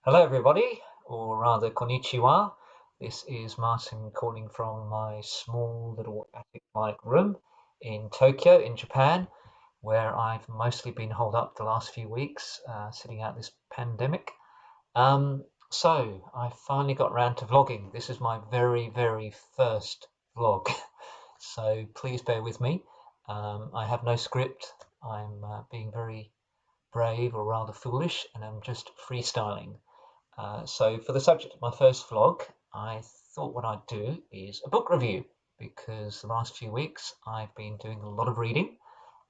Hello, everybody, or rather, konnichiwa. This is Martin calling from my small little attic-like room in Tokyo, in Japan, where I've mostly been holed up the last few weeks, sitting out this pandemic. So I finally got round to vlogging. This is my very, very first vlog, so please bear with me. I have no script. I'm being very brave, or rather foolish, and I'm just freestyling. So for the subject of my first vlog, I thought what I'd do is a book review because the last few weeks I've been doing a lot of reading.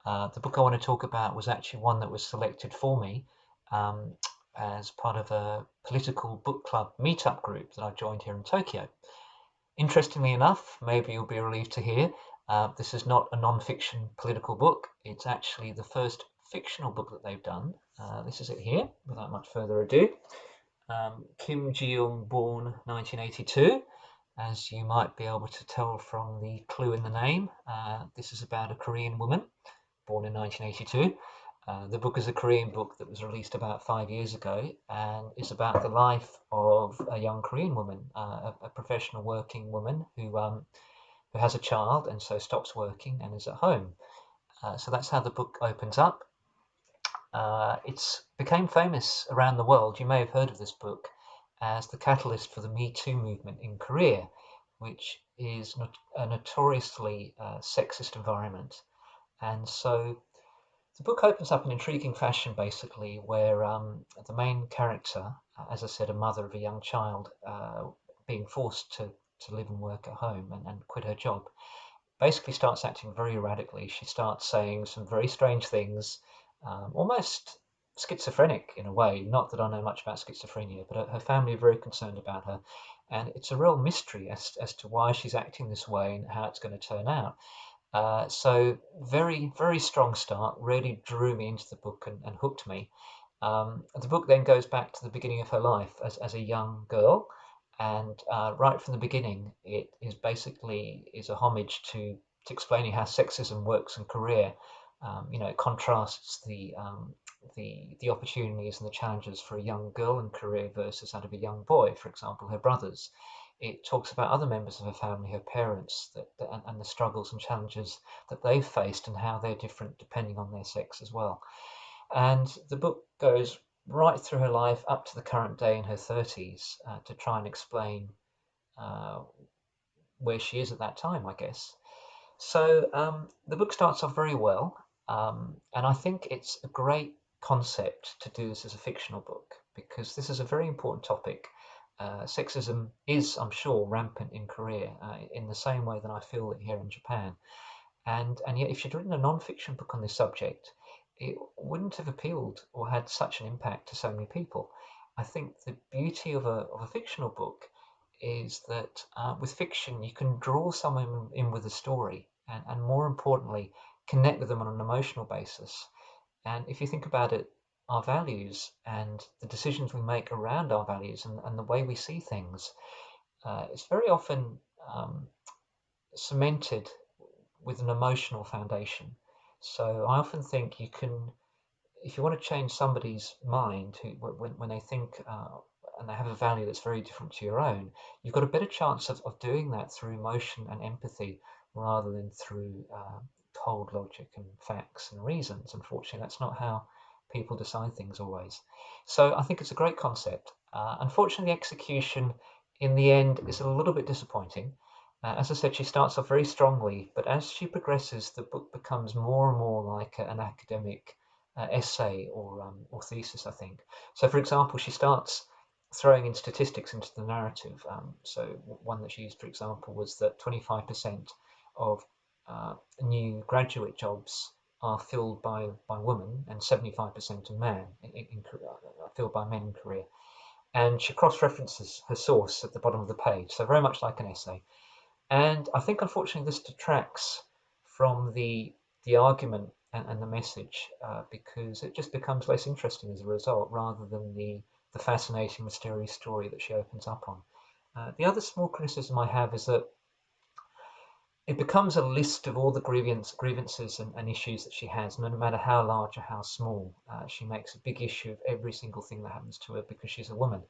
The book I want to talk about was actually one that was selected for me um, as part of a political book club meetup group that I joined here in Tokyo. Interestingly enough, maybe you'll be relieved to hear, this is not a non-fiction political book. It's actually the first fictional book that they've done. This is it here, without much further ado. Kim JiYoung, born 1982. As you might be able to tell from the clue in the name, this is about a Korean woman born in 1982. The book is a Korean book that was released about 5 years ago and is about the life of a young Korean woman, a professional working woman who has a child and so stops working and is at home. So that's how the book opens up. It's became famous around the world. You may have heard of this book as the catalyst for the Me Too movement in Korea, which is a notoriously sexist environment. And so the book opens up in intriguing fashion, basically, where the main character, as I said, a mother of a young child, being forced to live and work at home and quit her job, basically starts acting very erratically. She starts saying some very strange things, almost schizophrenic in a way. Not that I know much about schizophrenia, but her family are very concerned about her. And it's a real mystery as to why she's acting this way and how it's going to turn out. So very, very strong start, really drew me into the book and hooked me. The book then goes back to the beginning of her life as a young girl, and right from the beginning, it is basically is a homage to explaining how sexism works in Korea. It contrasts the opportunities and the challenges for a young girl in Korea versus that of a young boy, for example, her brothers. It talks about other members of her family, her parents, and the struggles and challenges that they've faced and how they're different depending on their sex as well. And the book goes right through her life up to the current day in her 30s to try and explain uh, where she is at that time, I guess. So the book starts off very well, and I think it's a great concept to do this as a fictional book because this is a very important topic. Sexism is, I'm sure, rampant in Korea in the same way that I feel it here in Japan. And yet, if she'd written a non-fiction book on this subject, it wouldn't have appealed or had such an impact to so many people. I think the beauty of a fictional book is that with fiction you can draw someone in with a story and more importantly connect with them on an emotional basis. And if you think about it, our values and the decisions we make around our values and the way we see things, it's very often cemented with an emotional foundation. So I often think you can, if you want to change somebody's mind when they think and they have a value that's very different to your own, you've got a better chance of doing that through emotion and empathy rather than through cold logic and facts and reasons. Unfortunately, that's not how people decide things always. So I think it's a great concept. Unfortunately, the execution in the end is a little bit disappointing. As I said, she starts off very strongly, but as she progresses, the book becomes more and more like an academic essay or thesis, I think. So, for example, she starts throwing in statistics into the narrative. So, one that she used, for example, was that 25% of new graduate jobs are filled by women and 75% are filled by men in Korea. And she cross-references her source at the bottom of the page, so very much like an essay. And I think, unfortunately, this detracts from the argument and the message because it just becomes less interesting as a result, rather than the fascinating, mysterious story that she opens up on. The other small criticism I have is that it becomes a list of all the grievances and issues that she has, no matter how large or how small. She makes a big issue of every single thing that happens to her because she's a woman.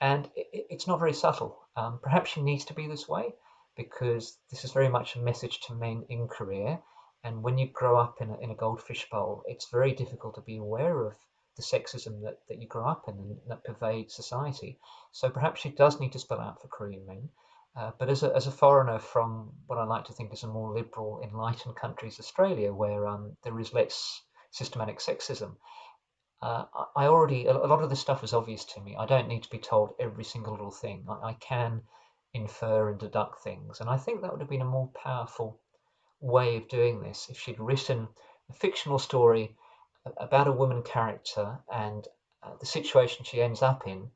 And it's not very subtle. Perhaps she needs to be this way because this is very much a message to men in Korea. And when you grow up in a goldfish bowl, it's very difficult to be aware of the sexism that you grow up in and that pervades society. So perhaps she does need to spell out for Korean men. But as a foreigner from what I like to think is a more liberal, enlightened country as Australia, where there is less systematic sexism, I already, a lot of this stuff is obvious to me. I don't need to be told every single little thing. I can infer and deduct things. And I think that would have been a more powerful way of doing this if she'd written a fictional story about a woman character and the situation she ends up in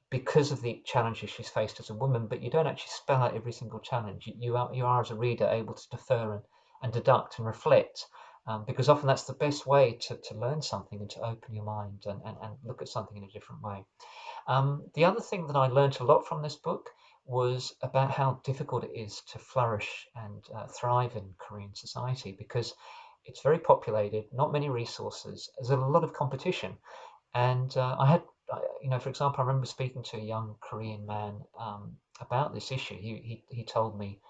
because of the challenges she's faced as a woman, but you don't actually spell out every single challenge. You are as a reader able to defer and deduct and reflect, because often that's the best way to learn something and to open your mind and look at something in a different way. The other thing that I learned a lot from this book was about how difficult it is to flourish and thrive in Korean society because it's very populated, not many resources, there's a lot of competition. And for example, I remember speaking to a young Korean man about this issue. He told me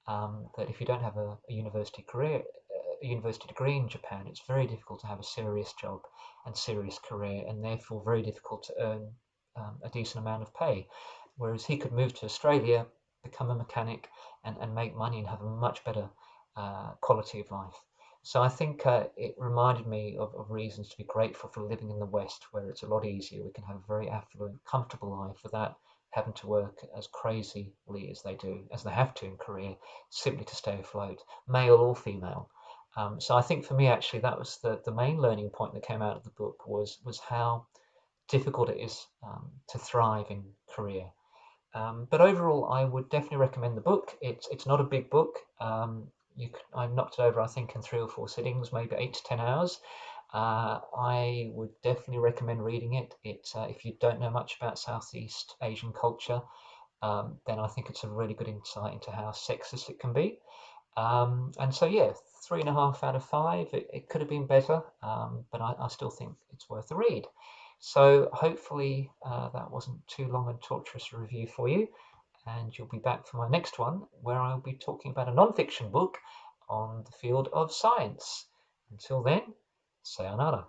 that if you don't have a university degree in Japan, it's very difficult to have a serious job and serious career, and therefore very difficult to earn a decent amount of pay. Whereas he could move to Australia, become a mechanic, and make money and have a much better quality of life. So I think it reminded me of reasons to be grateful for living in the West, where it's a lot easier. We can have a very affluent, comfortable life without having to work as crazily as they have to in Korea, simply to stay afloat, male or female. So I think for me, actually, that was the main learning point that came out of the book was how difficult it is to thrive in Korea. But overall, I would definitely recommend the book. It's not a big book. I knocked it over, I think, in 3 or 4 sittings, maybe 8 to 10 hours. I would definitely recommend reading it. If you don't know much about Southeast Asian culture, then I think it's a really good insight into how sexist it can be. And so, yeah, 3.5 out of 5. It could have been better, but I still think it's worth a read. So hopefully that wasn't too long and torturous a review for you, and you'll be back for my next one, where I'll be talking about a non-fiction book on the field of science. Until then, sayonara.